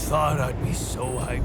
thought I'd be so hyped.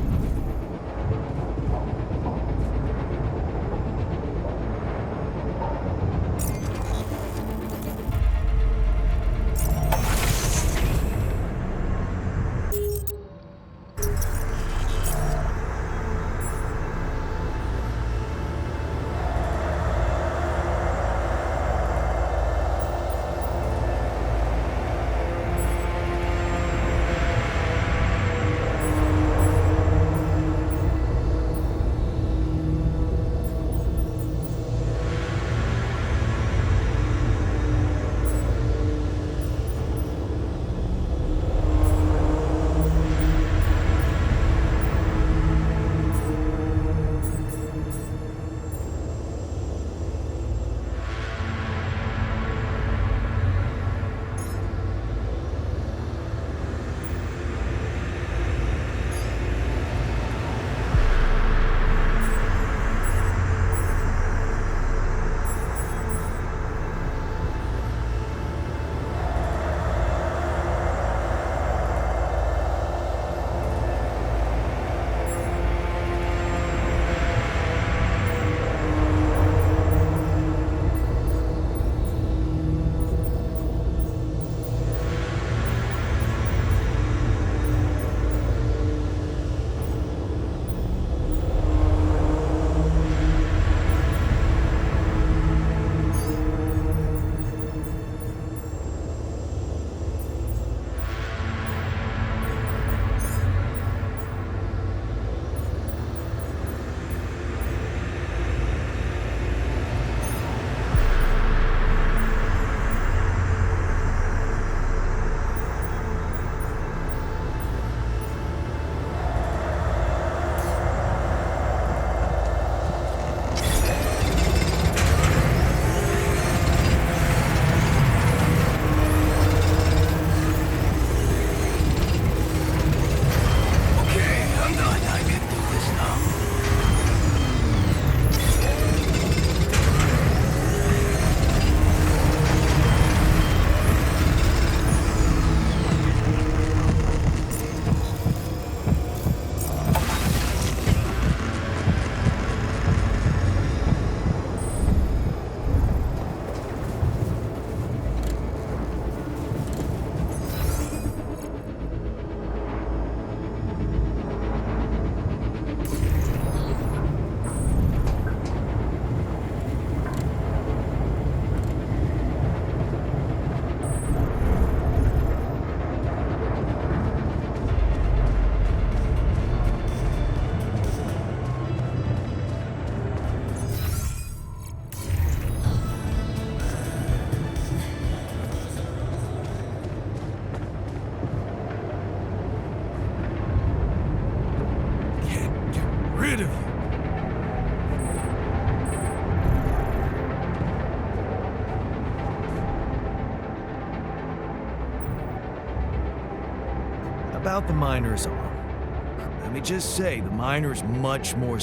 About the miner's arm. Let me just say, the miner's much more,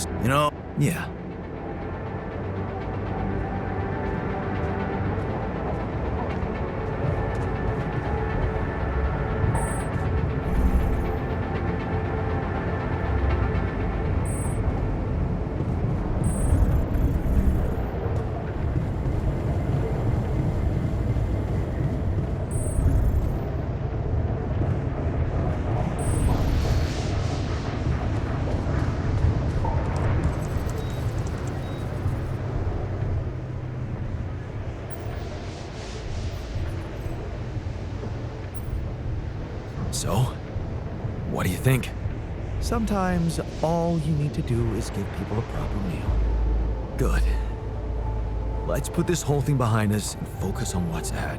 yeah. So, what do you think? Sometimes all you need to do is give people a proper meal. Good. Let's put this whole thing behind us and focus on what's ahead.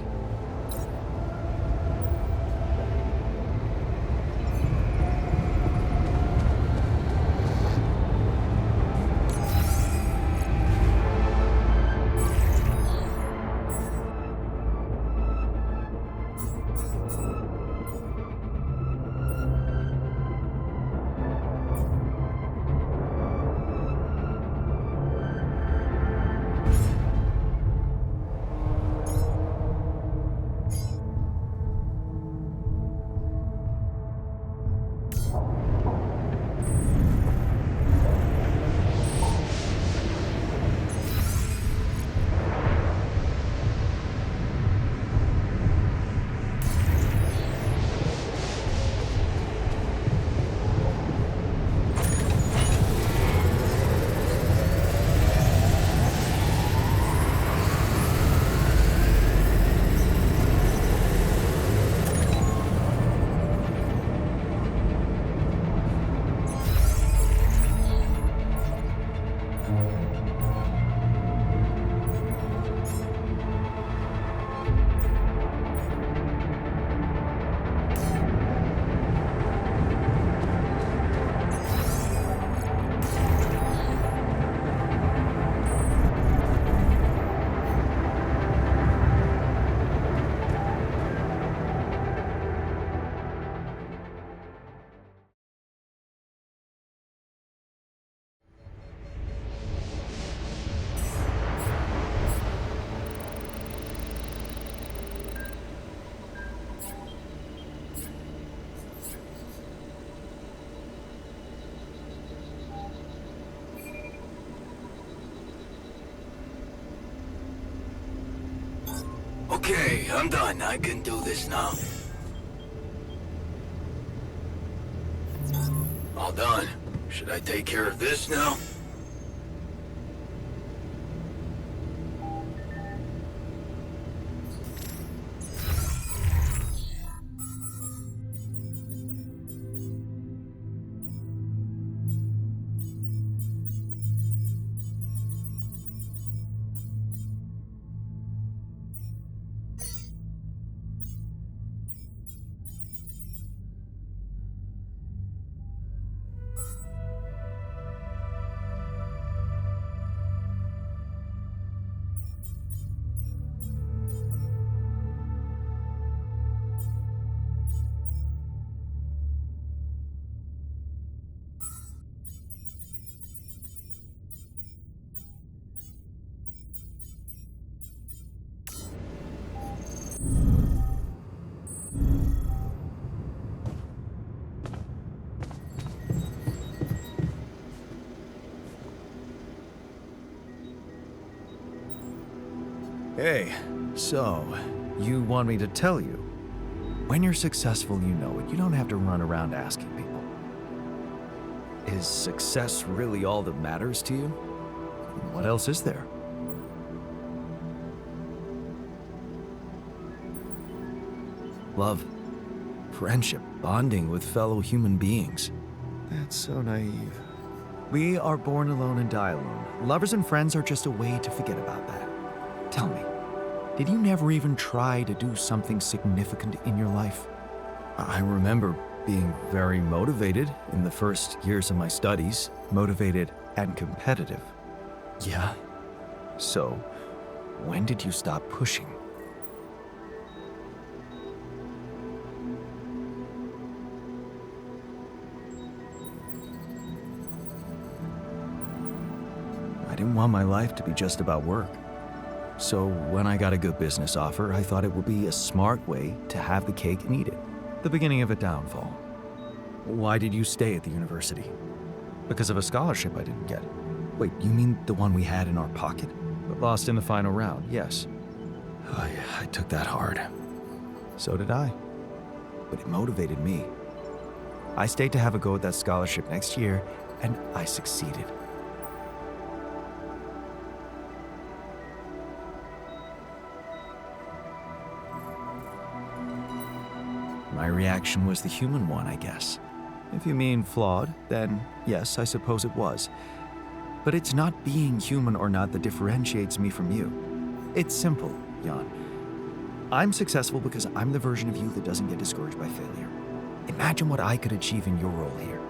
Okay, I'm done. I can do this now. All done. Should I take care of this now? Hey, so, you want me to tell you? When you're successful, you know it. You don't have to run around asking people. Is success really all that matters to you? What else is there? Love, friendship, bonding with fellow human beings. That's so naive. We are born alone and die alone. Lovers and friends are just a way to forget about that. Tell me, did you never even try to do something significant in your life? I remember being very motivated in the first years of my studies, motivated and competitive. Yeah? So, when did you stop pushing? I didn't want my life to be just about work. So when I got a good business offer, I thought it would be a smart way to have the cake and eat it. The beginning of a downfall. Why did you stay at the university? Because of a scholarship I didn't get. Wait, you mean the one we had in our pocket? But lost in the final round, yes. Oh yeah, I took that hard. So did I. But it motivated me. I stayed to have a go at that scholarship next year, and I succeeded. My reaction was the human one, I guess. If you mean flawed, then yes, I suppose it was. But it's not being human or not that differentiates me from you. It's simple, Jan. I'm successful because I'm the version of you that doesn't get discouraged by failure. Imagine what I could achieve in your role here.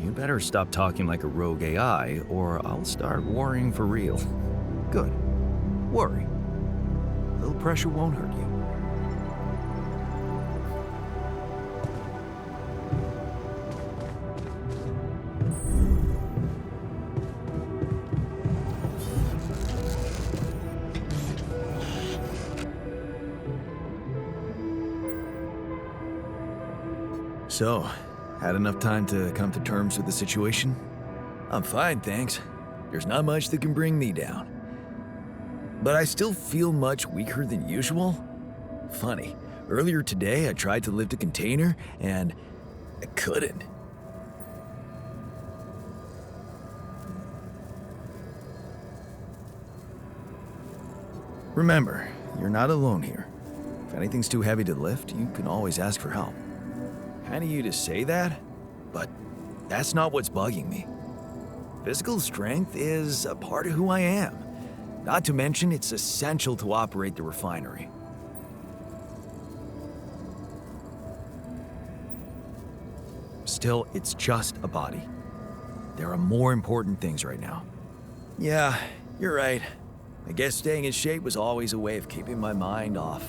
You better stop talking like a rogue AI, or I'll start worrying for real. Good. Worry. A little pressure won't hurt you. So, had enough time to come to terms with the situation? I'm fine, thanks. There's not much that can bring me down. But I still feel much weaker than usual. Funny, earlier today I tried to lift a container and I couldn't. Remember, you're not alone here. If anything's too heavy to lift, you can always ask for help. Kind of you to say that, but that's not what's bugging me. Physical strength is a part of who I am. Not to mention, it's essential to operate the refinery. Still, it's just a body. There are more important things right now. Yeah, you're right. I guess staying in shape was always a way of keeping my mind off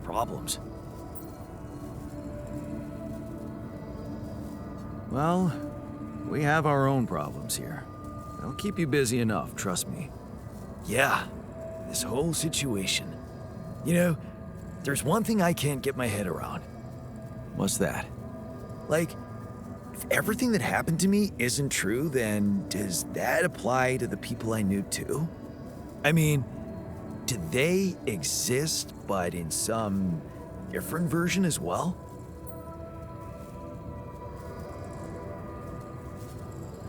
problems. Well, we have our own problems here. They'll keep you busy enough, trust me. Yeah, this whole situation. You know, there's one thing I can't get my head around. What's that? Like, if everything that happened to me isn't true, then does that apply to the people I knew too? I mean, do they exist, but in some different version as well?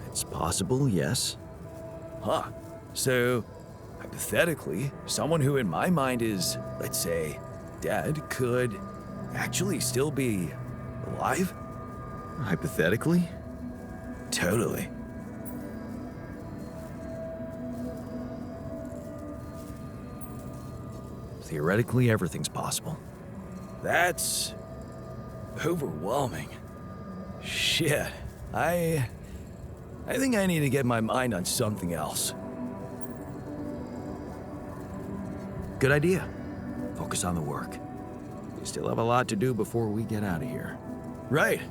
It's possible, yes. Huh. So, hypothetically, someone who in my mind is, let's say, dead could actually still be alive? Hypothetically? Totally. Theoretically, everything's possible. That's overwhelming. Shit. I think I need to get my mind on something else. Good idea. Focus on the work. We still have a lot to do before we get out of here. Right.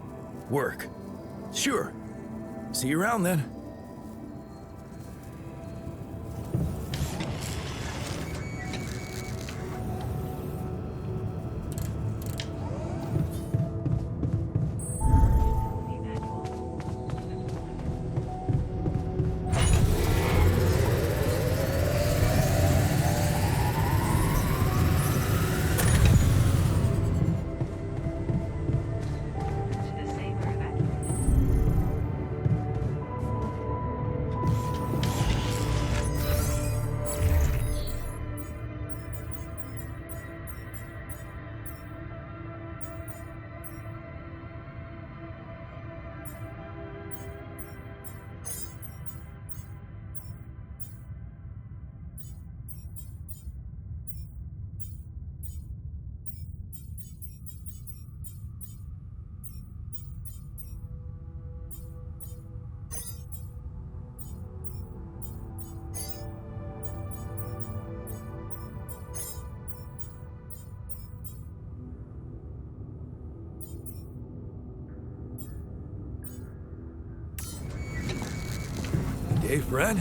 Work. Sure. See you around then. Hey, friend.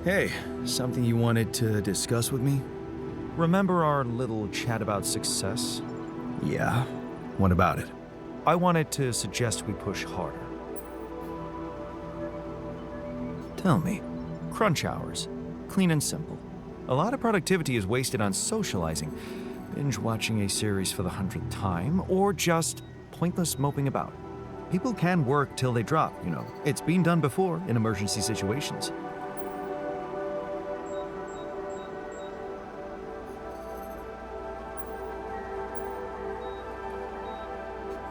Hey, something you wanted to discuss with me? Remember our little chat about success? Yeah. What about it? I wanted to suggest we push harder. Tell me. Crunch hours. Clean and simple. A lot of productivity is wasted on socializing, binge watching a series for the 100th time, or just pointless moping about. People can work till they drop, you know. It's been done before in emergency situations.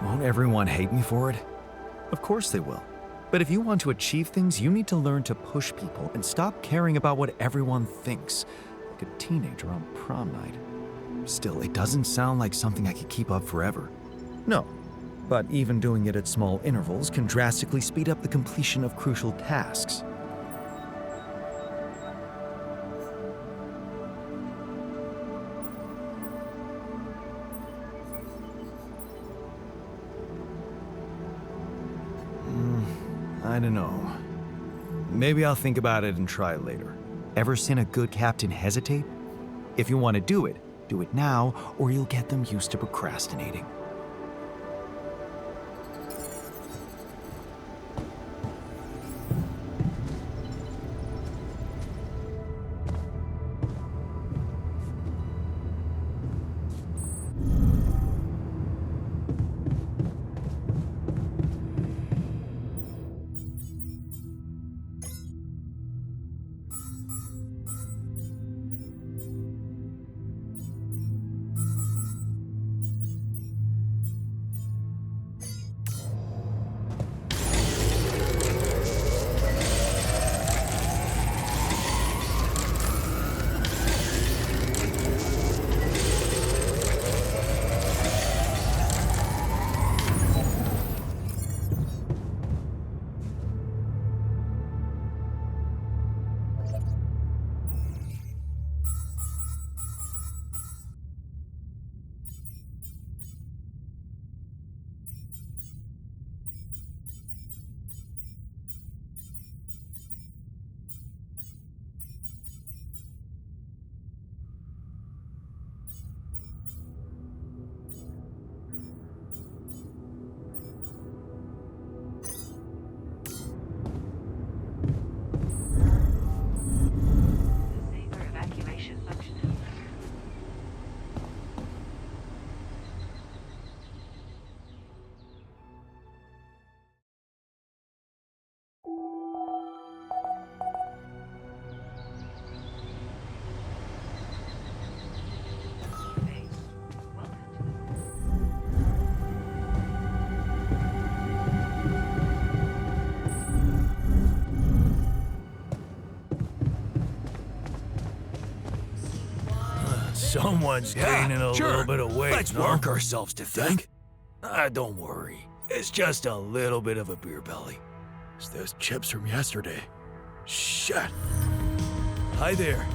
Won't everyone hate me for it? Of course they will. But if you want to achieve things, you need to learn to push people and stop caring about what everyone thinks, like a teenager on prom night. Still, it doesn't sound like something I could keep up forever. No, but even doing it at small intervals can drastically speed up the completion of crucial tasks. I don't know. Maybe I'll think about it and try later. Ever seen a good captain hesitate? If you want to do it now, or you'll get them used to procrastinating. Someone's gaining a little bit of weight. Let's work ourselves to think. Don't worry. It's just a little bit of a beer belly. It's those chips from yesterday. Shit. Hi there.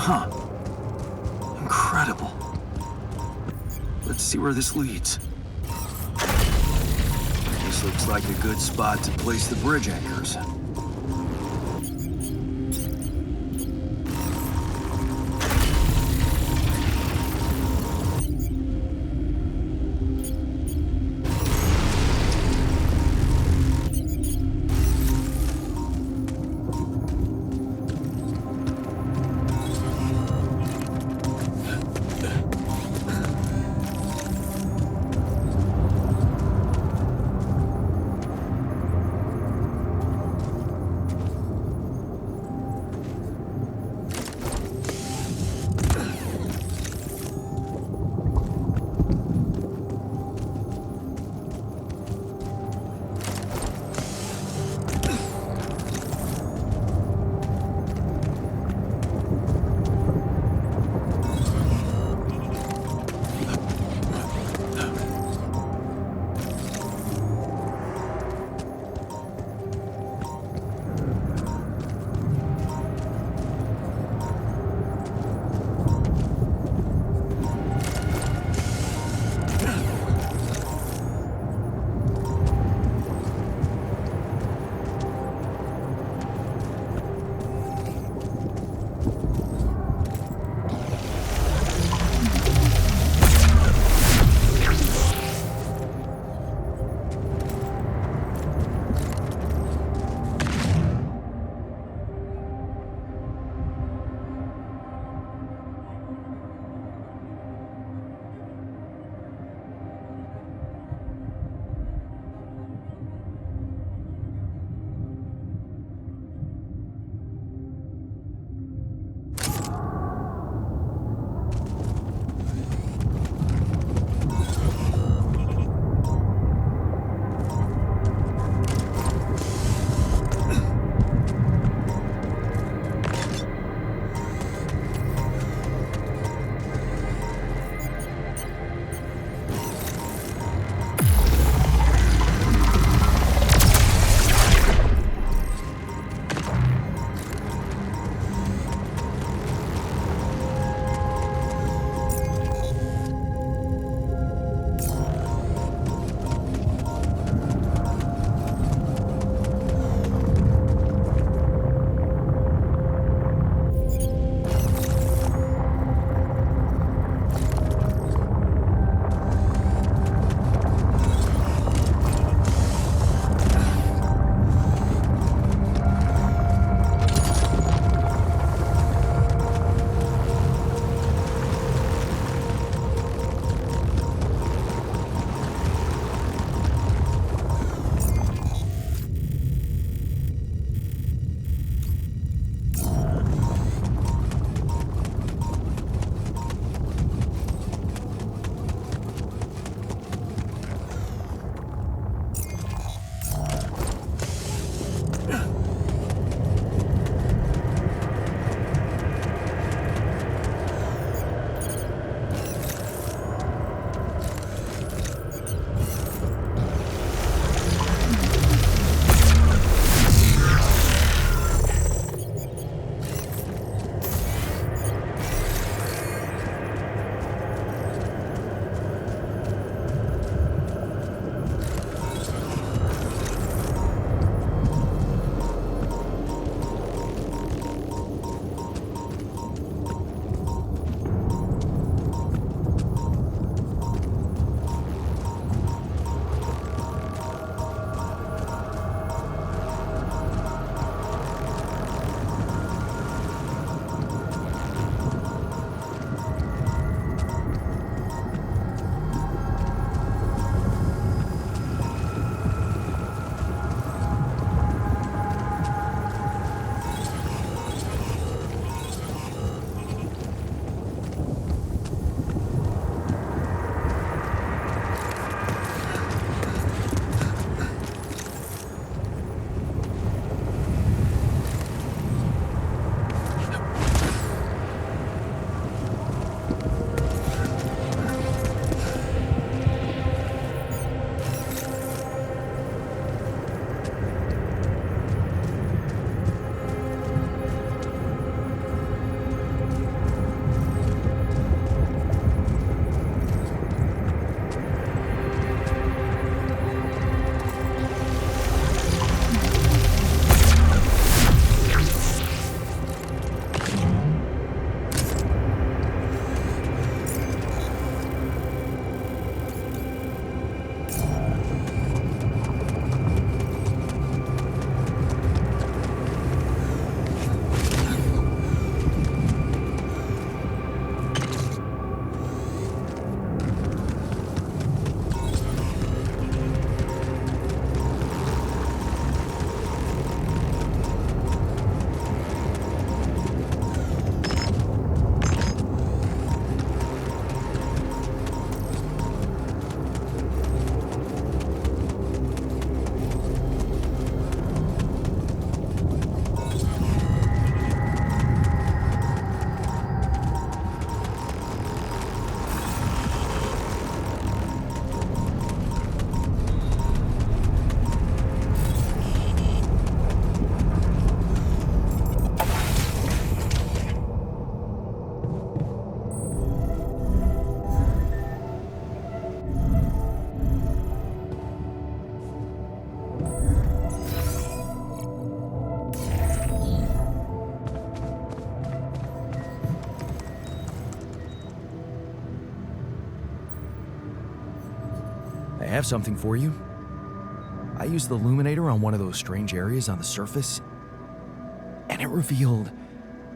Huh. Incredible. Let's see where this leads. This looks like a good spot to place the bridge anchors. have something for you. I used the illuminator on one of those strange areas on the surface, and it revealed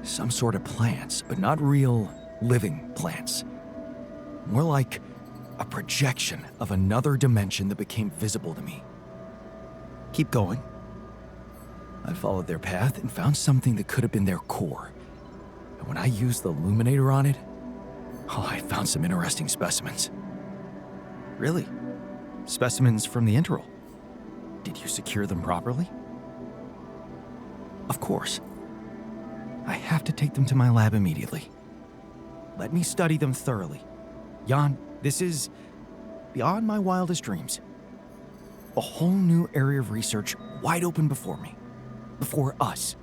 some sort of plants, but not real living plants. More like a projection of another dimension that became visible to me. Keep going. I followed their path and found something that could have been their core. And when I used the illuminator on it, I found some interesting specimens. Really? Specimens from the interval? Did you secure them properly? Of course. I have to take them to my lab immediately. Let me study them thoroughly. Jan, this is beyond my wildest dreams. A whole new area of research wide open before me. Before us.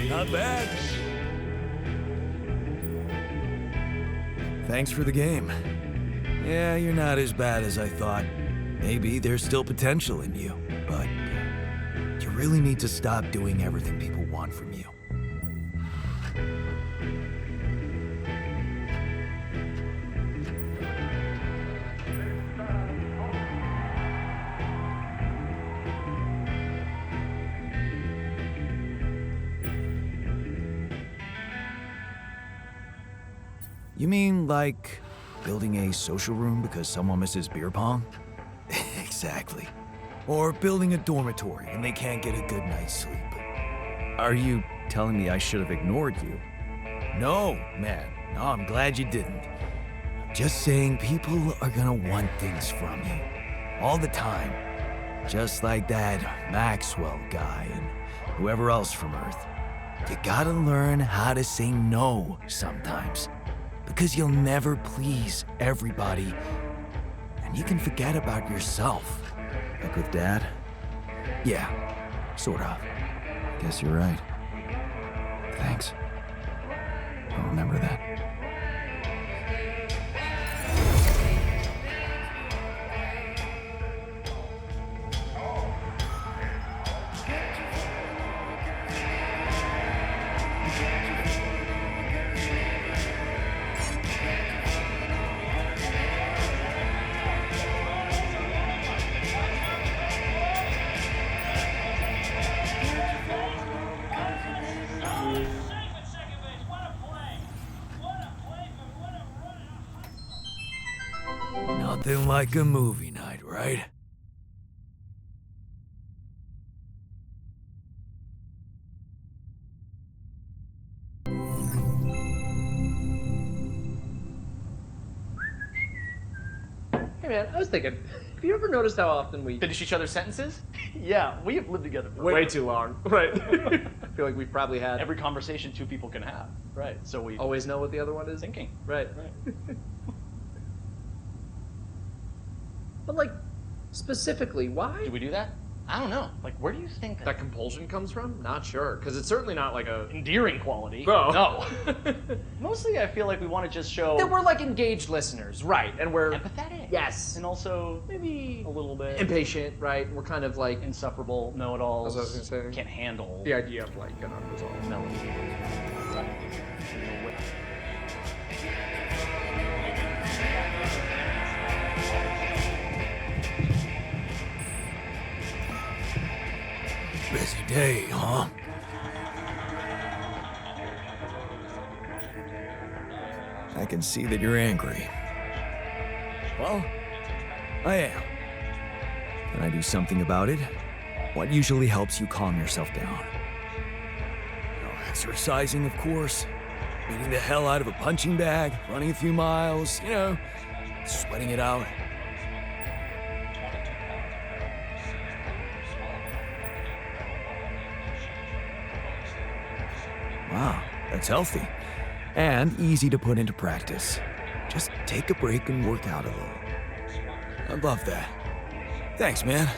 Not bad. Thanks for the game. Yeah, you're not as bad as I thought. Maybe there's still potential in you, but you really need to stop doing everything people want from you. You mean like building a social room because someone misses beer pong? Exactly. Or building a dormitory and they can't get a good night's sleep. Are you telling me I should have ignored you? No, man. No, I'm glad you didn't. Just saying people are gonna want things from you. All the time. Just like that Maxwell guy and whoever else from Earth. You gotta learn how to say no sometimes. Because you'll never please everybody. And you can forget about yourself. Like with Dad? Yeah. Sort of. Guess you're right. Thanks. I'll remember that. Nothing like a movie night, right? Hey man, I was thinking, have you ever noticed how often we Finish each other's sentences? Yeah, we have lived together for way too long? Right. I feel like we've probably had every conversation two people can have. Right. So we always know what the other one is. thinking. Right. But like, specifically, why? Do we do that? I don't know. Like, where do you think That compulsion comes from? Not sure, because it's certainly not like a endearing quality? Oh. No. Mostly, I feel like we want to just show that we're like engaged listeners, right? And we're empathetic. yes, And also maybe a little bit impatient, right? And we're kind of like insufferable, know-it-alls. That's what I was gonna say. Can't handle the idea of like an unresolved melody. Busy day, huh? I can see that you're angry. Well, I am. Can I do something about it? What usually helps you calm yourself down? Exercising, of course. Beating the hell out of a punching bag, running a few miles, sweating it out. Wow, that's healthy. And easy to put into practice. Just take a break and work out a little. I love that. Thanks, man.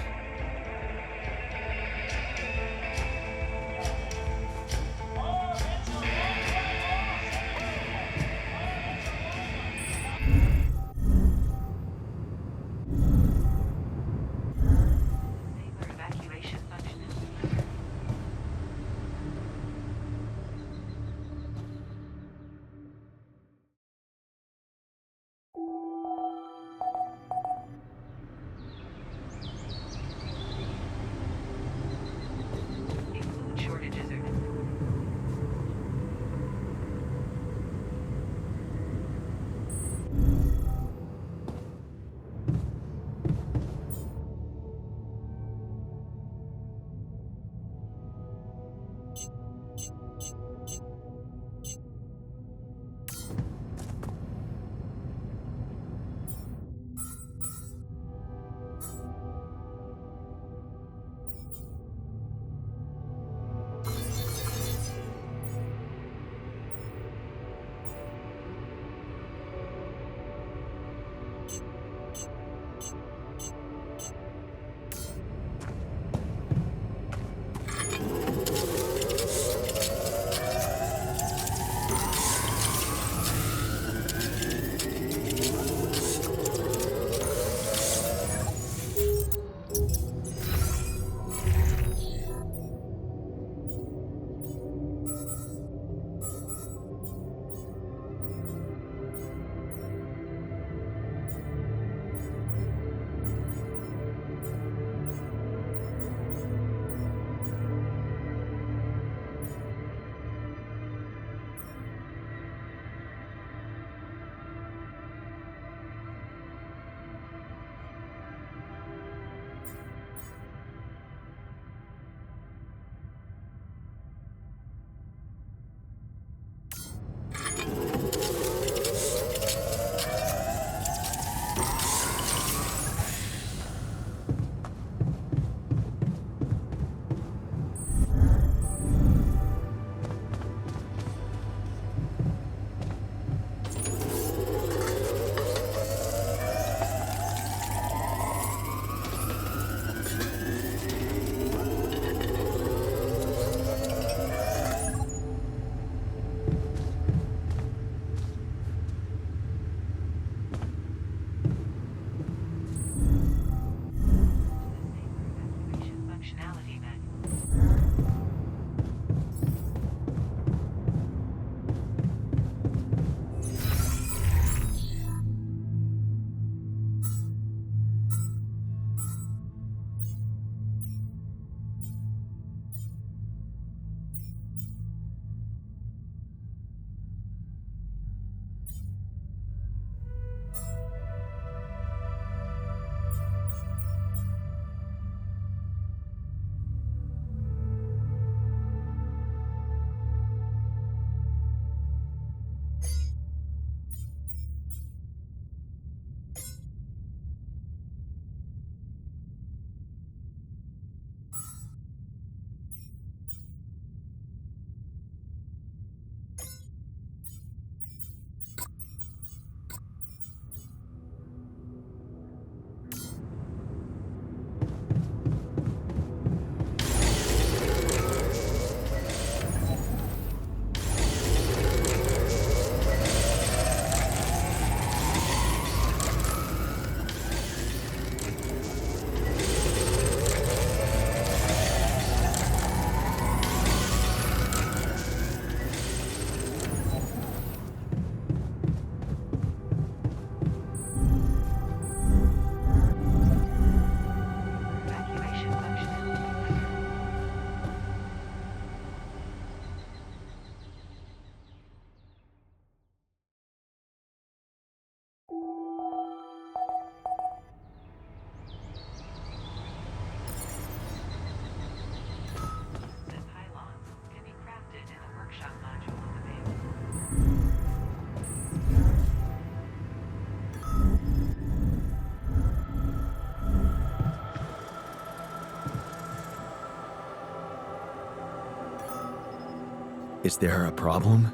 Is there a problem?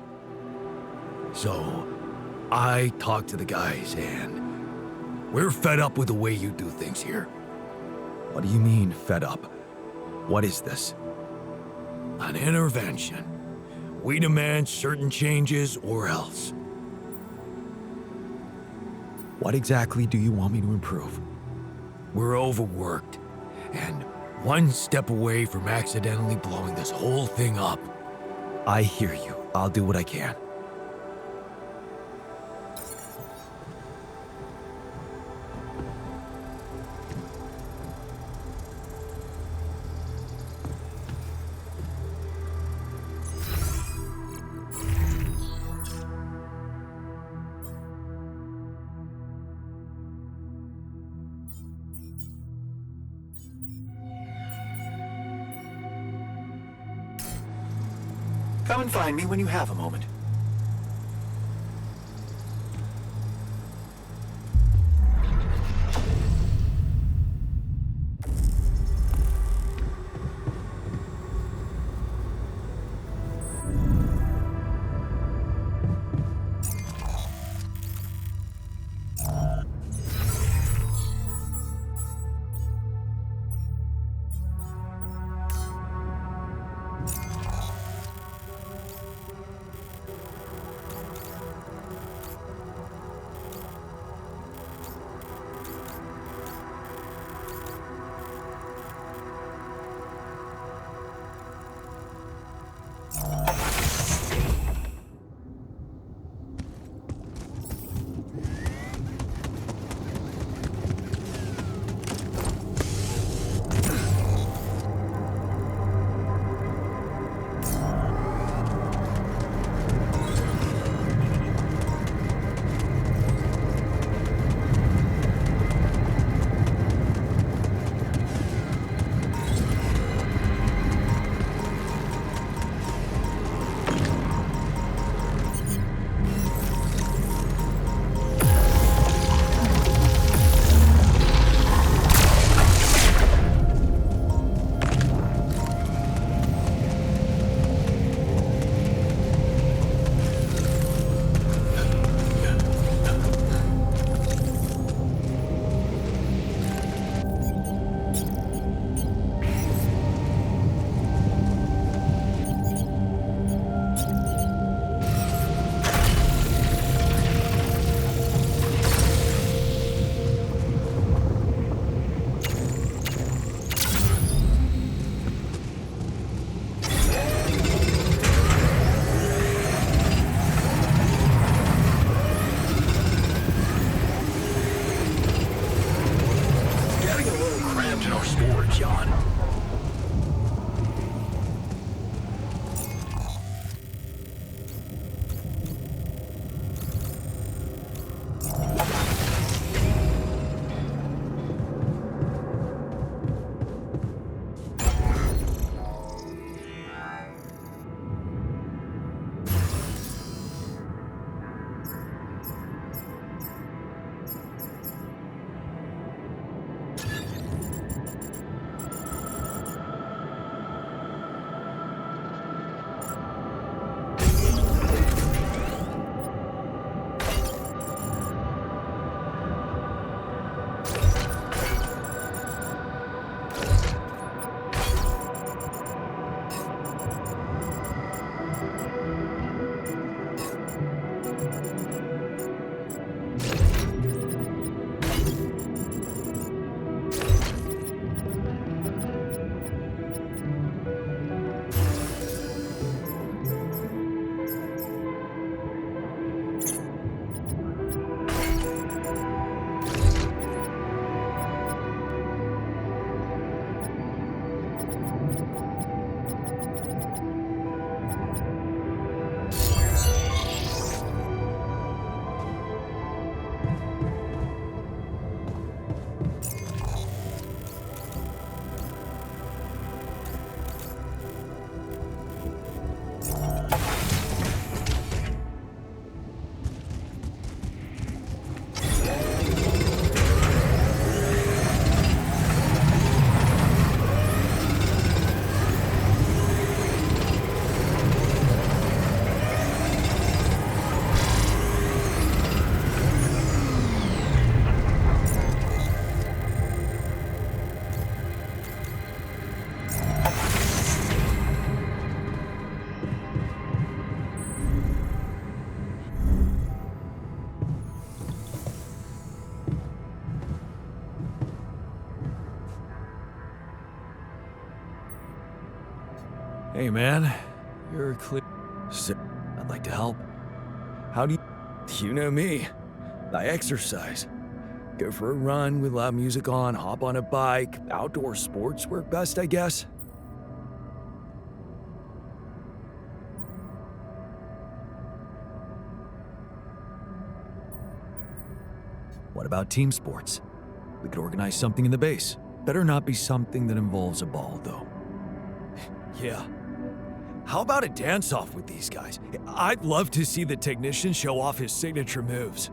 So, I talked to the guys and we're fed up with the way you do things here. What do you mean, fed up? What is this? An intervention. We demand certain changes or else. What exactly do you want me to improve? We're overworked and one step away from accidentally blowing this whole thing up. I hear you. I'll do what I can. Come and find me when you have a moment. Hey, man. You're clear. I'd like to help. How do you... You know me. I exercise. Go for a run with loud music on, hop on a bike. Outdoor sports work best, I guess. What about team sports? We could organize something in the base. Better not be something that involves a ball, though. Yeah. How about a dance-off with these guys? I'd love to see the technician show off his signature moves.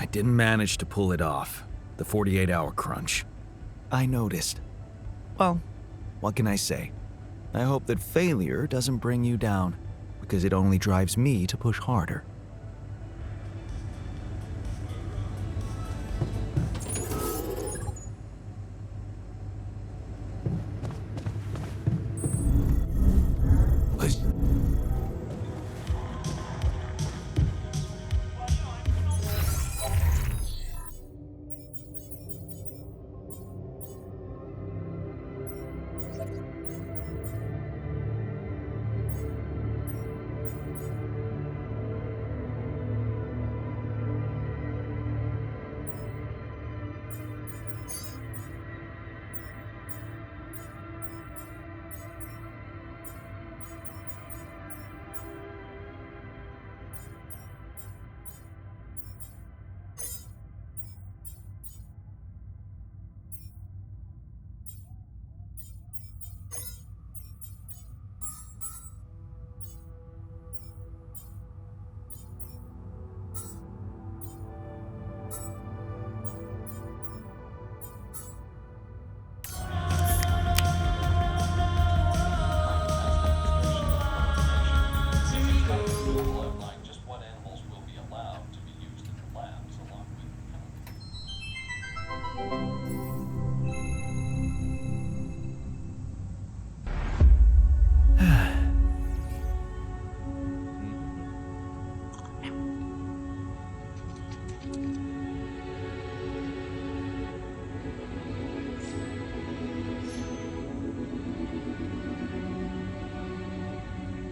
I didn't manage to pull it off, the 48-hour crunch. I noticed. Well, what can I say? I hope that failure doesn't bring you down, because it only drives me to push harder.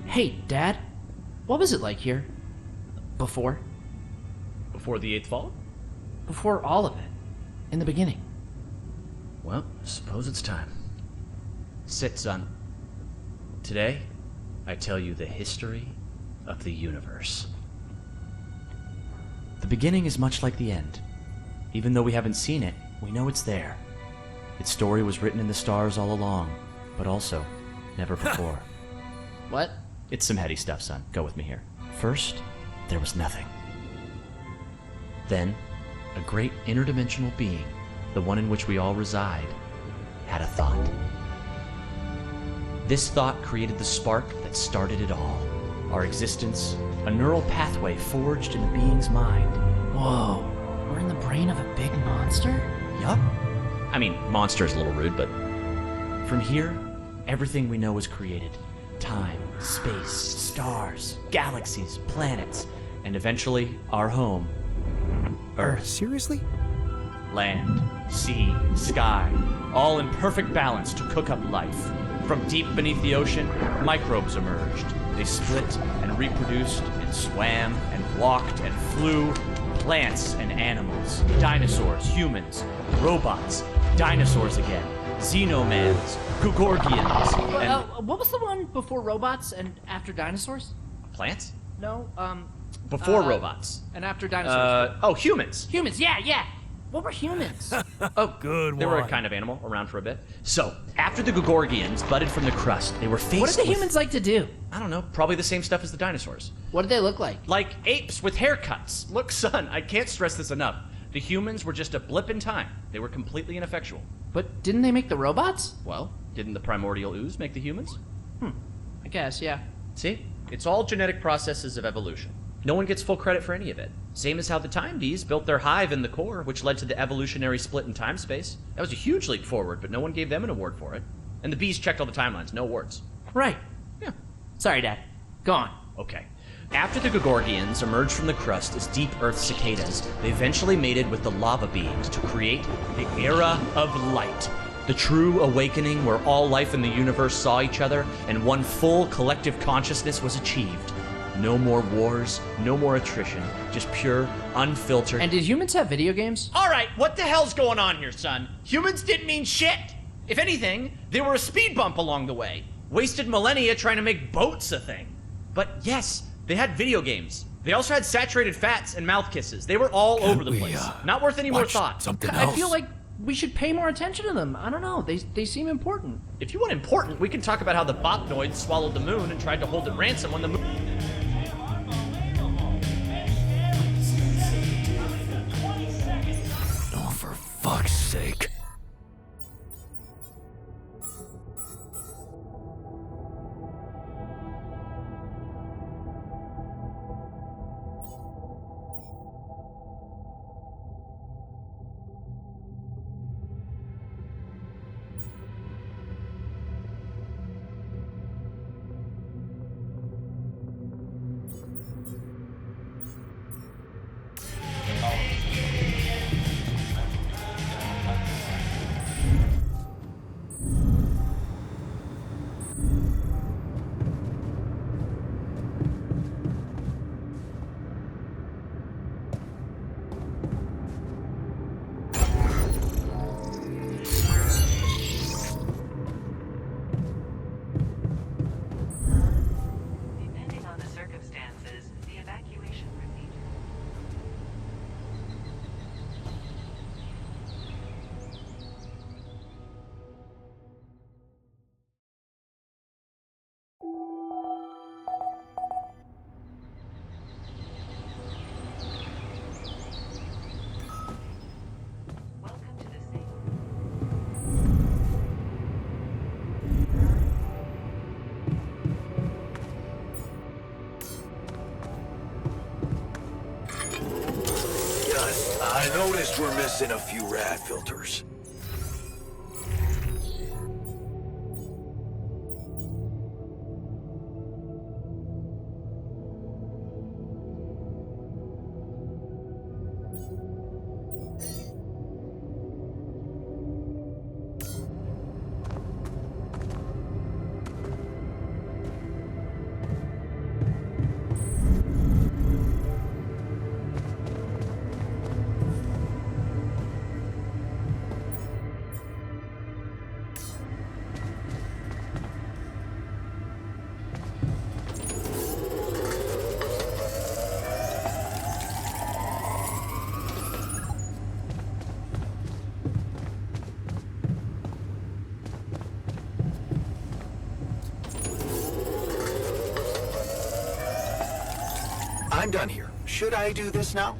Hey, Dad. What was it like here? Before? Before the 8th fall? Before all of it. In the beginning. Well, suppose it's time. Sit, son. Today, I tell you the history of the universe. The beginning is much like the end. Even though we haven't seen it, we know it's there. Its story was written in the stars all along, but also never before. What? It's some heady stuff, son. Go with me here. First, there was nothing. Then, a great interdimensional being, the one in which we all reside, had a thought. This thought created the spark that started it all. Our existence, a neural pathway forged in a being's mind. Whoa, we're in the brain of a big monster? Yup. I mean, monster is a little rude, but... From here, everything we know was created. Time, space, stars, galaxies, planets, and eventually, our home, Earth. Seriously? Land, sea, sky, all in perfect balance to cook up life. From deep beneath the ocean, microbes emerged. They split and reproduced and swam and walked and flew. Plants and animals, dinosaurs, humans, robots, dinosaurs again, xenomans, Gugorgians, and... what was the one before robots and after dinosaurs? Plants? No, Before robots. And after dinosaurs. Humans. Humans, yeah. What were humans? Oh, good one. They were a kind of animal around for a bit. So, after the Gugorgians budded from the crust, they were faced What did the humans like to do? I don't know, probably the same stuff as the dinosaurs. What did they look like? Like apes with haircuts. Look, son, I can't stress this enough. The humans were just a blip in time. They were completely ineffectual. But didn't they make the robots? Well, didn't the primordial ooze make the humans? I guess, yeah. See? It's all genetic processes of evolution. No one gets full credit for any of it. Same as how the Time Bees built their hive in the core, which led to the evolutionary split in time-space. That was a huge leap forward, but no one gave them an award for it. And the bees checked all the timelines, no warts. Right. Yeah. Sorry, Dad. Go on. Okay. After the Gagorgians emerged from the crust as deep earth cicadas, they eventually mated with the lava beings to create the Era of Light. The true awakening where all life in the universe saw each other and one full collective consciousness was achieved. No more wars, no more attrition, just pure, unfiltered... And did humans have video games? Alright, what the hell's going on here, son? Humans didn't mean shit! If anything, they were a speed bump along the way. Wasted millennia trying to make boats a thing. But yes, they had video games. They also had saturated fats and mouth kisses. They were all over the place. Not worth any more Watch thought. something I else. feel like we should pay more attention to them. I don't know. They seem important. If you want important, we can talk about how the Botnoids swallowed the moon and tried to hold it ransom when the moon... Oh, for fuck's sake. Depending on the circumstances, the evacuation procedure. Welcome to the safe. Yes, I noticed we're missing a few rad filters. I'm done here. Should I do this now?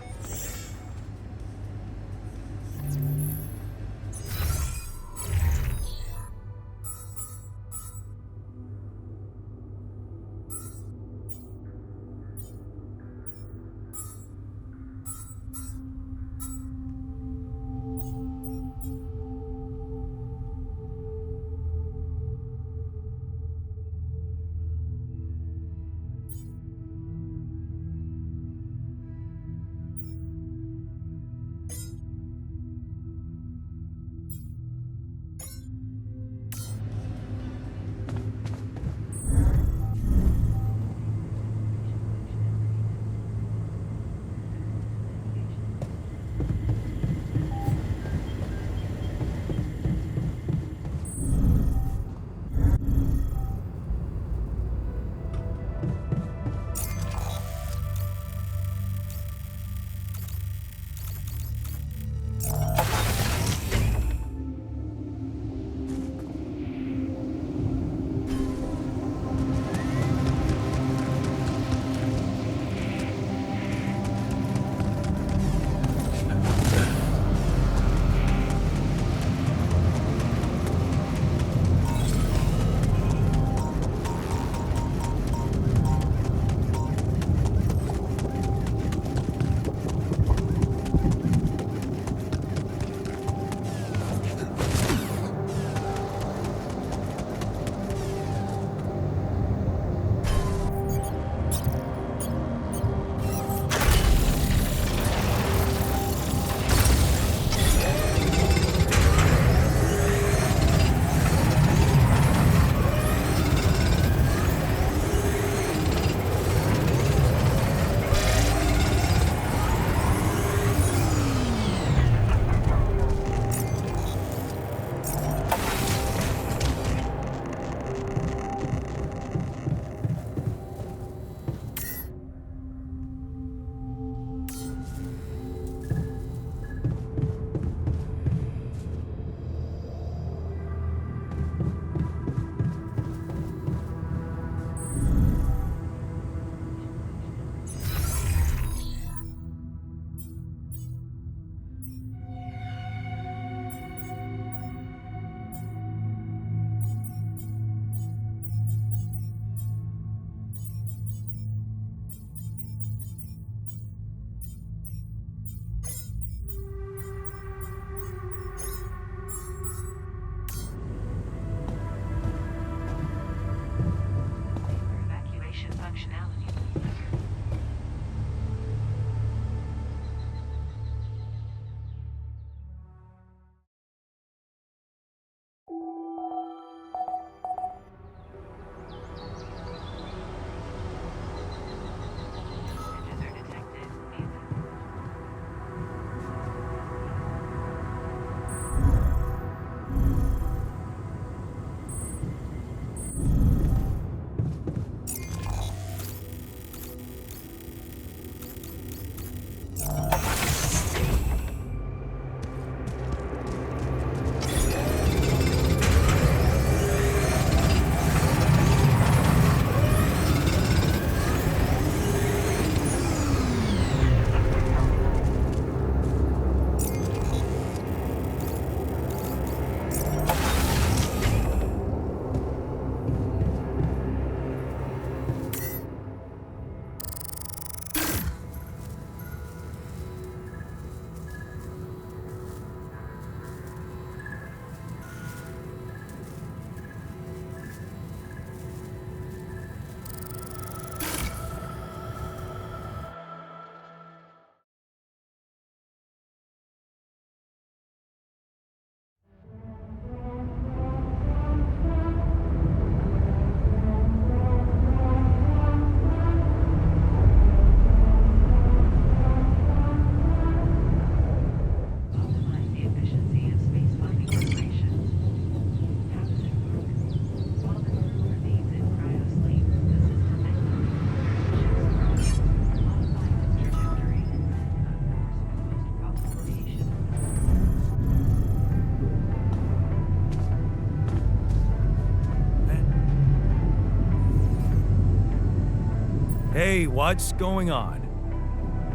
Hey, what's going on?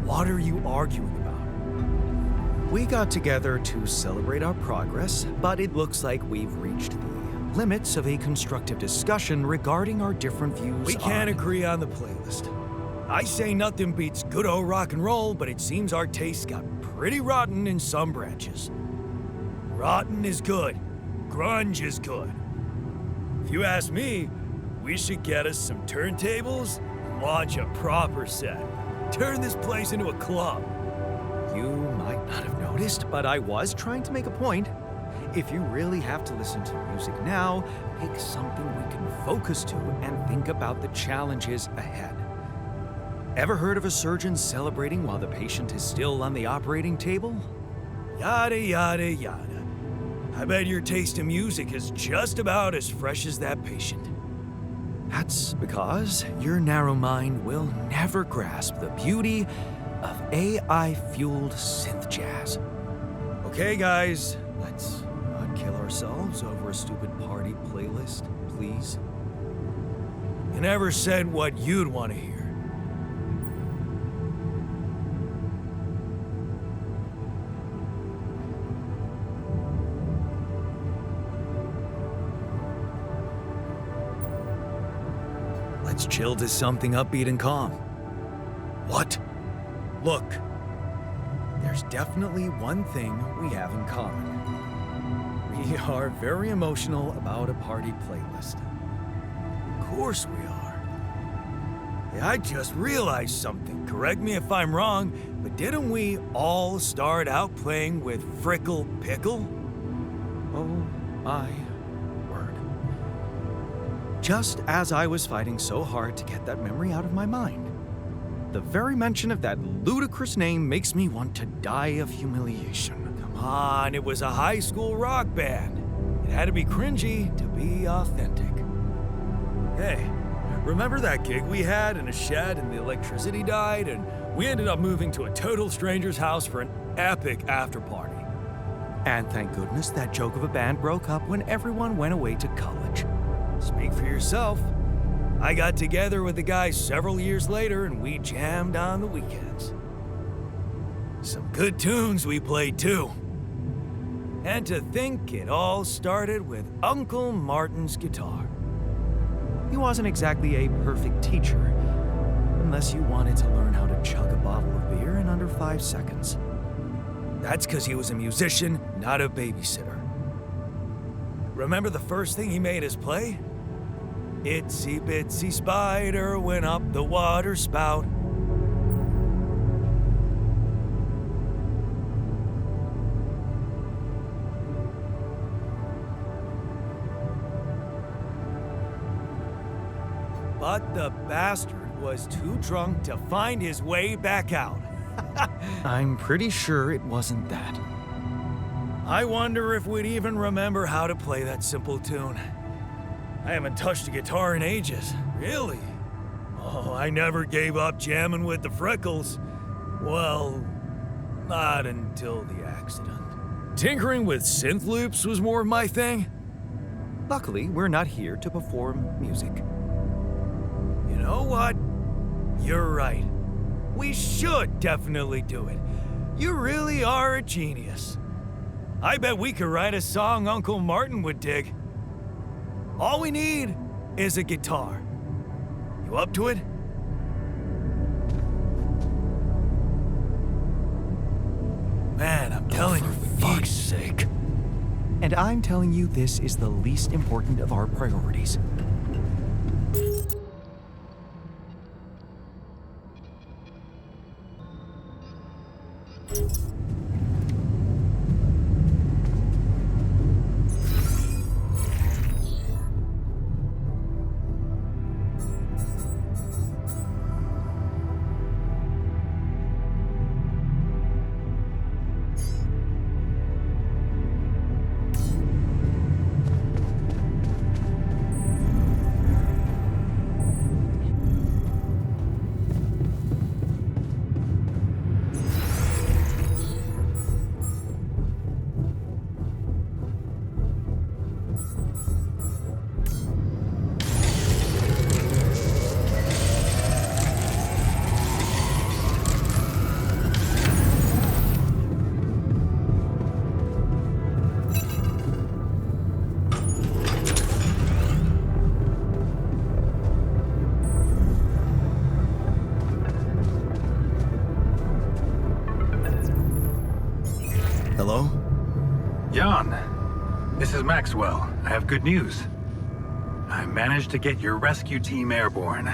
What are you arguing about? We got together to celebrate our progress, but it looks like we've reached the limits of a constructive discussion regarding our different views. We can't on... agree on the playlist. I say nothing beats good old rock and roll, but it seems our tastes got pretty rotten in some branches. Rotten is good. Grunge is good. If you ask me, we should get us some turntables and launch a proper set. Turn this place into a club. You might not have noticed, but I was trying to make a point. If you really have to listen to music now, pick something we can focus to and think about the challenges ahead. Ever heard of a surgeon celebrating while the patient is still on the operating table? Yada, yada, yada. I bet your taste in music is just about as fresh as that patient. That's because your narrow mind will never grasp the beauty of AI-fueled synth jazz. Okay, guys, let's not kill ourselves over a stupid party playlist, please. You never said what you'd want to hear. Let's chill to something upbeat and calm. What? Look, There's definitely one thing we have in common. We are very emotional about a party playlist. of course we are. Hey, I just realized something. Correct me if I'm wrong, but didn't we all start out playing with Frickle Pickle? Oh my word. Just as I was fighting so hard to get that memory out of my mind, the very mention of that ludicrous name makes me want to die of humiliation. Come on, it was a high school rock band. It had to be cringy to be authentic. Hey, remember that gig we had in a shed and the electricity died and we ended up moving to a total stranger's house for an epic after party? And thank goodness that joke of a band broke up when everyone went away to college. Speak for yourself. I got together with the guys several years later and we jammed on the weekends. Some good tunes we played too. And to think it all started with Uncle Martin's guitar. He wasn't exactly a perfect teacher, unless you wanted to learn how to chug a bottle of beer in under 5 seconds. That's because he was a musician, not a babysitter. Remember the first thing he made us play? Itsy bitsy spider went up the water spout. But the bastard was too drunk to find his way back out. I'm pretty sure it wasn't that. I wonder if we'd even remember how to play that simple tune. I haven't touched a guitar in ages. Really? Oh, I never gave up jamming with the Freckles. Well, not until the accident. Tinkering with synth loops was more of my thing. Luckily, we're not here to perform music. You know what? You're right. We should definitely do it. You really are a genius. I bet we could write a song Uncle Martin would dig. All we need is a guitar. You up to it? Man, I'm telling you, for fuck's sake. And I'm telling you, this is the least important of our priorities. Maxwell, I have good news. I managed to get your rescue team airborne.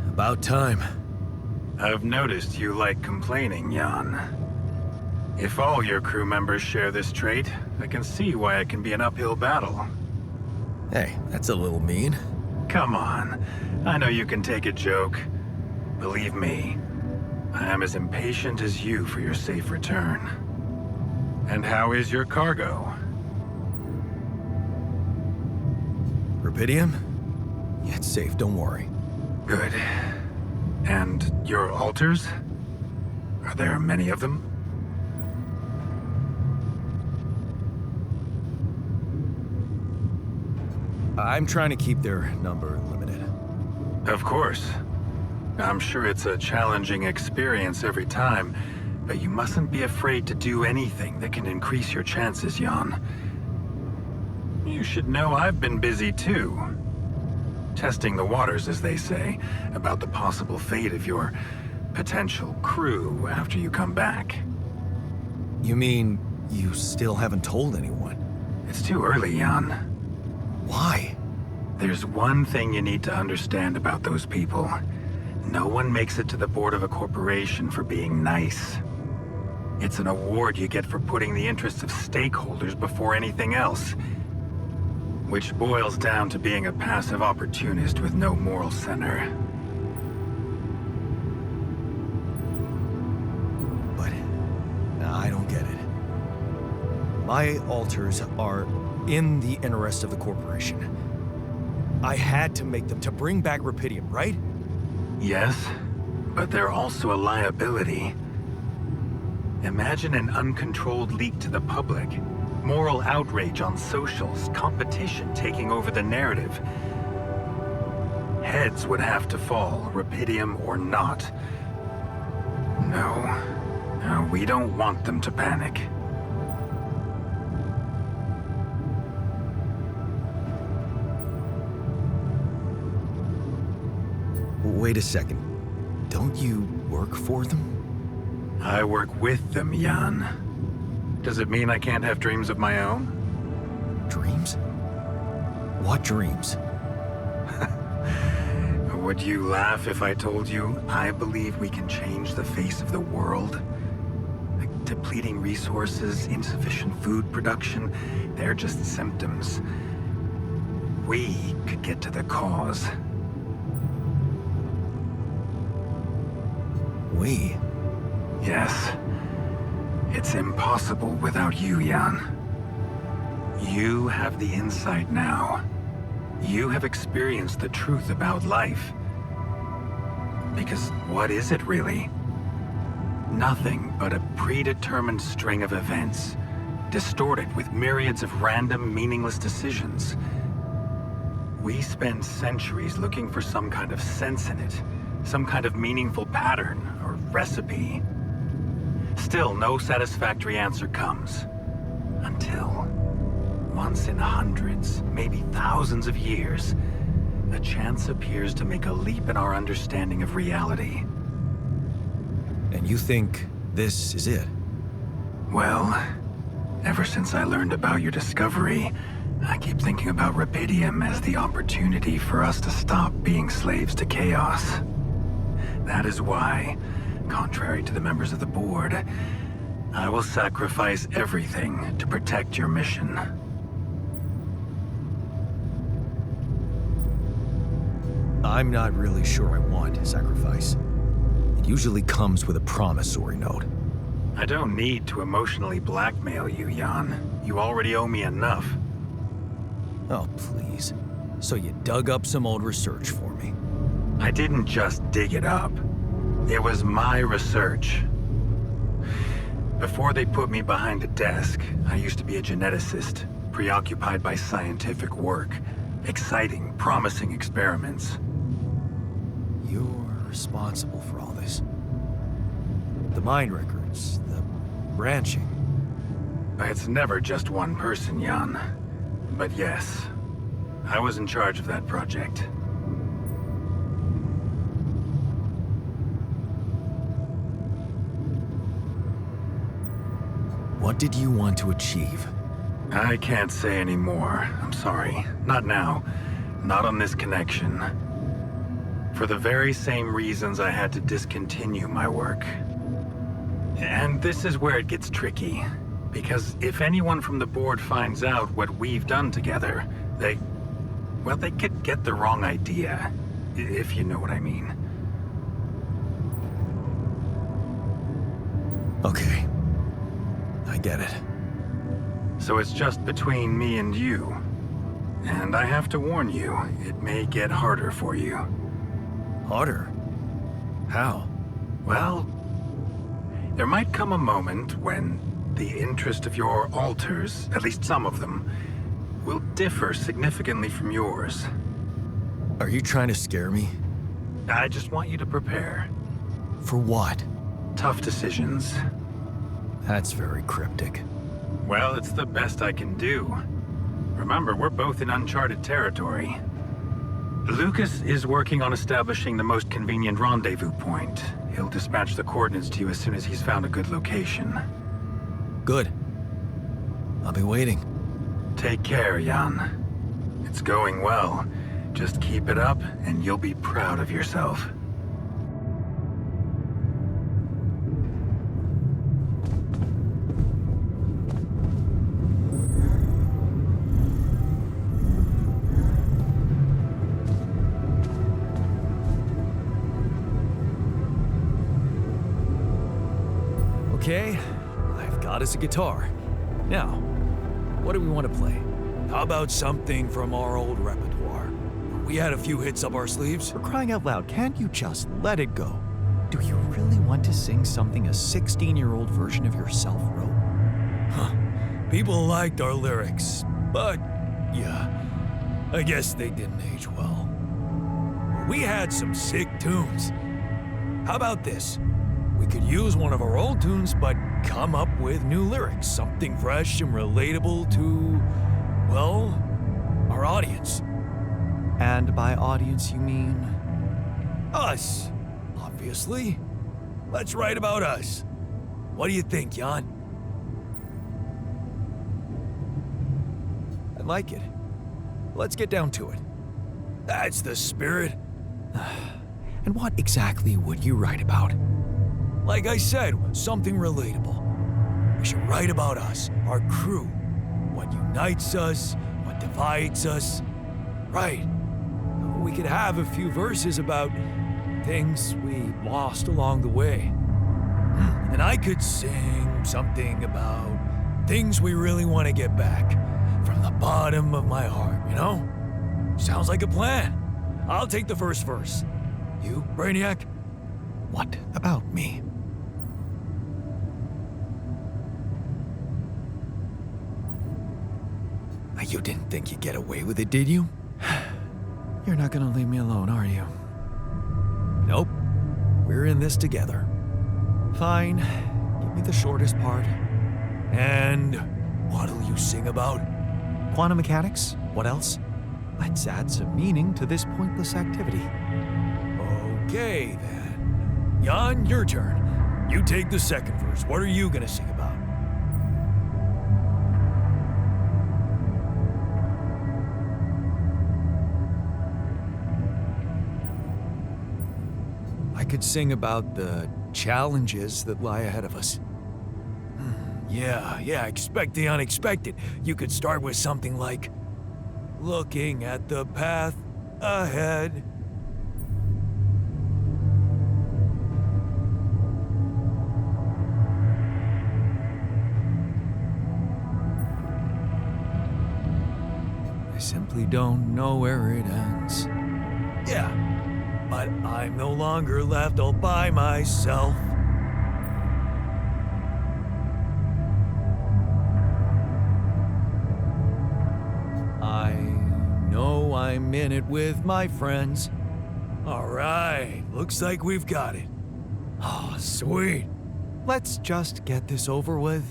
About time. I've noticed you like complaining, Jan. If all your crew members share this trait, I can see why it can be an uphill battle. Hey, that's a little mean. Come on, I know you can take a joke. Believe me, I am as impatient as you for your safe return. And how is your cargo? Rubidium? Yeah, it's safe, don't worry. Good. And your altars? Are there many of them? I'm trying to keep their number limited. Of course. I'm sure it's a challenging experience every time, but you mustn't be afraid to do anything that can increase your chances, Jan. You should know I've been busy too. Testing the waters, as they say, about the possible fate of your potential crew after you come back. You mean you still haven't told anyone? It's too early, Jan. Why? There's one thing you need to understand about those people. No one makes it to the board of a corporation for being nice. It's an award you get for putting the interests of stakeholders before anything else. Which boils down to being a passive opportunist with no moral center. But I don't get it. My altars are in the interest of the corporation. I had to make them to bring back Rubidium, right? Yes, but they're also a liability. Imagine an uncontrolled leak to the public. Moral outrage on socials, competition taking over the narrative. Heads would have to fall, Rubidium or not. No, we don't want them to panic. Wait a second. Don't you work for them? I work with them, Jan. Does it mean I can't have dreams of my own? Dreams? What dreams? Would you laugh if I told you I believe we can change the face of the world? Like depleting resources, insufficient food production, they're just symptoms. We could get to the cause. We? Yes. It's impossible without you, Jan. You have the insight now. You have experienced the truth about life. Because what is it really? Nothing but a predetermined string of events, distorted with myriads of random, meaningless decisions. We spend centuries looking for some kind of sense in it, some kind of meaningful pattern or recipe. Still, no satisfactory answer comes. Until, once in hundreds, maybe thousands of years, a chance appears to make a leap in our understanding of reality. And you think this is it? Well, ever since I learned about your discovery, I keep thinking about Rubidium as the opportunity for us to stop being slaves to chaos. That is why, contrary to the members of the board, I will sacrifice everything to protect your mission. I'm not really sure I want sacrifice. It usually comes with a promissory note. I don't need to emotionally blackmail you, Jan. You already owe me enough. Oh, please. So you dug up some old research for me. I didn't just dig it up. It was my research. Before they put me behind a desk, I used to be a geneticist, preoccupied by scientific work, exciting, promising experiments. You're responsible for all this. The mind records, the branching. It's never just one person, Jan. But yes, I was in charge of that project. What did you want to achieve? I can't say anymore. I'm sorry. Not now. Not on this connection. For the very same reasons I had to discontinue my work. And this is where it gets tricky. Because if anyone from the board finds out what we've done together, they could get the wrong idea. If you know what I mean. Okay. I get it. So it's just between me and you. And I have to warn you, it may get harder for you. Harder? How? Well, there might come a moment when the interest of your alters, at least some of them, will differ significantly from yours. Are you trying to scare me? I just want you to prepare. For what? Tough decisions. That's very cryptic. Well, it's the best I can do. Remember, we're both in uncharted territory. Lucas is working on establishing the most convenient rendezvous point. He'll dispatch the coordinates to you as soon as he's found a good location. Good. I'll be waiting. Take care, Jan. It's going well. Just keep it up, and you'll be proud of yourself. Okay, I've got us a guitar. Now, what do we want to play? How about something from our old repertoire? We had a few hits up our sleeves. For crying out loud, can't you just let it go? Do you really want to sing something a 16-year-old version of yourself wrote? Huh. People liked our lyrics, but yeah, I guess they didn't age well. We had some sick tunes. How about this? We could use one of our old tunes, but come up with new lyrics, something fresh and relatable to, well, our audience. And by audience, you mean? Us, obviously. Let's write about us. What do you think, Jan? I like it. Let's get down to it. That's the spirit. And what exactly would you write about? Like I said, something relatable. We should write about us, our crew. What unites us, what divides us. Right. We could have a few verses about things we lost along the way. And I could sing something about things we really want to get back. From the bottom of my heart, you know? Sounds like a plan. I'll take the first verse. You, Brainiac? What about me? You didn't think you'd get away with it, did you? You're not gonna leave me alone, are you? Nope. We're in this together. Fine. Give me the shortest part. And what'll you sing about? Quantum mechanics? What else? Let's add some meaning to this pointless activity. Okay, then. Jan, your turn. You take the second verse. What are you gonna sing about? I could sing about the challenges that lie ahead of us. Yeah, expect the unexpected. You could start with something like, looking at the path ahead. I simply don't know where it ends. Yeah, but I'm no longer left all by myself. I know I'm in it with my friends. All right, looks like we've got it. Oh, sweet. Let's just get this over with.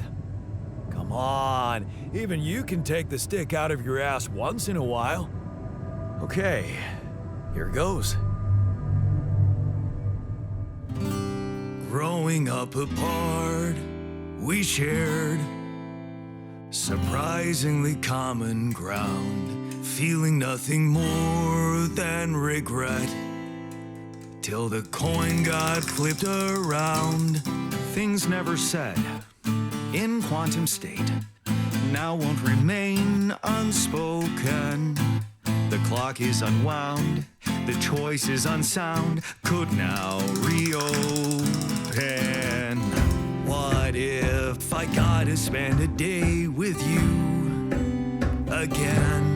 Come on, even you can take the stick out of your ass once in a while. Okay, here goes. Growing up apart, we shared Surprisingly common ground, feeling nothing more than regret. Till the coin got flipped around. Things never said in quantum state now won't remain unspoken. The clock is unwound, the choice is unsound, could now reopen. What if I got to spend a day with you again?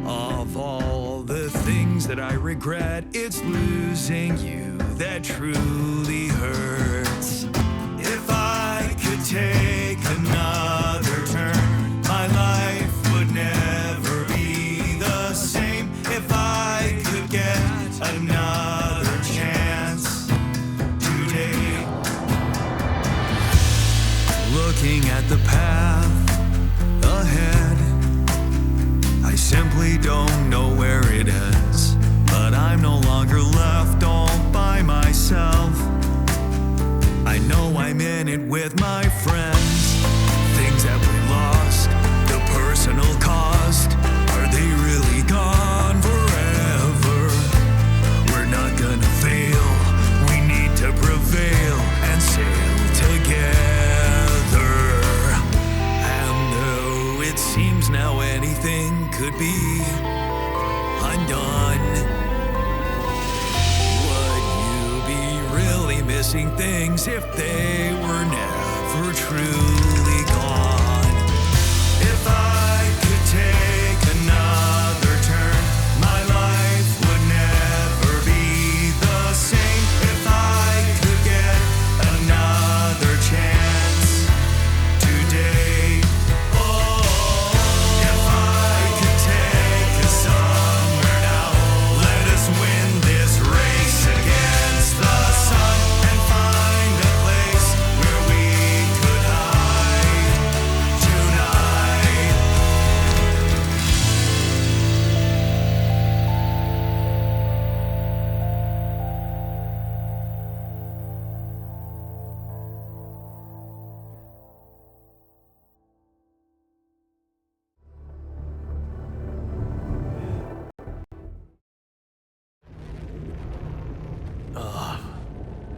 Of all the things that I regret, it's losing you that truly hurts. If I could take another turn, my life would never be the same. If I could get another chance today. Looking at the path ahead, I simply don't know where it ends. But I'm no longer left all by myself. I know I'm in it with my friends. Things that we lost, the personal cost, are they really gone forever? We're not gonna fail, we need to prevail and sail together. And though it seems now anything could be undone, missing things if they were never truly gone. If I could take another turn, my life would never be the same. If I could get another chance today. Oh, if I could take us somewhere now, let us win this race against the sun.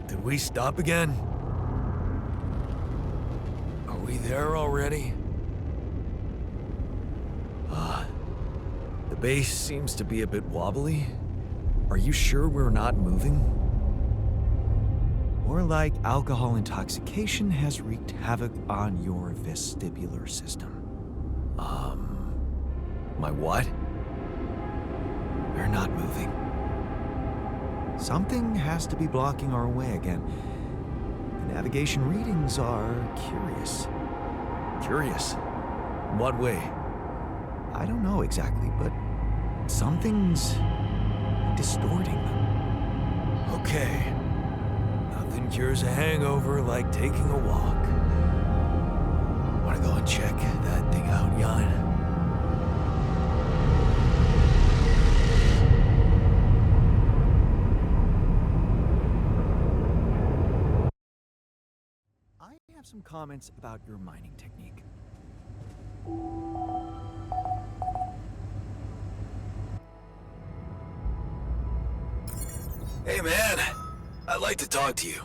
Did we stop again? Are we there already? The base seems to be a bit wobbly. Are you sure we're not moving? Or like alcohol intoxication has wreaked havoc on your vestibular system? My what? We're not moving. Something has to be blocking our way again. The navigation readings are curious. Curious? What way? I don't know exactly, but something's distorting them. Okay. Nothing cures a hangover like taking a walk. Wanna go and check that thing out, Jan? I have some comments about your mining technique. Hey man, I'd like to talk to you.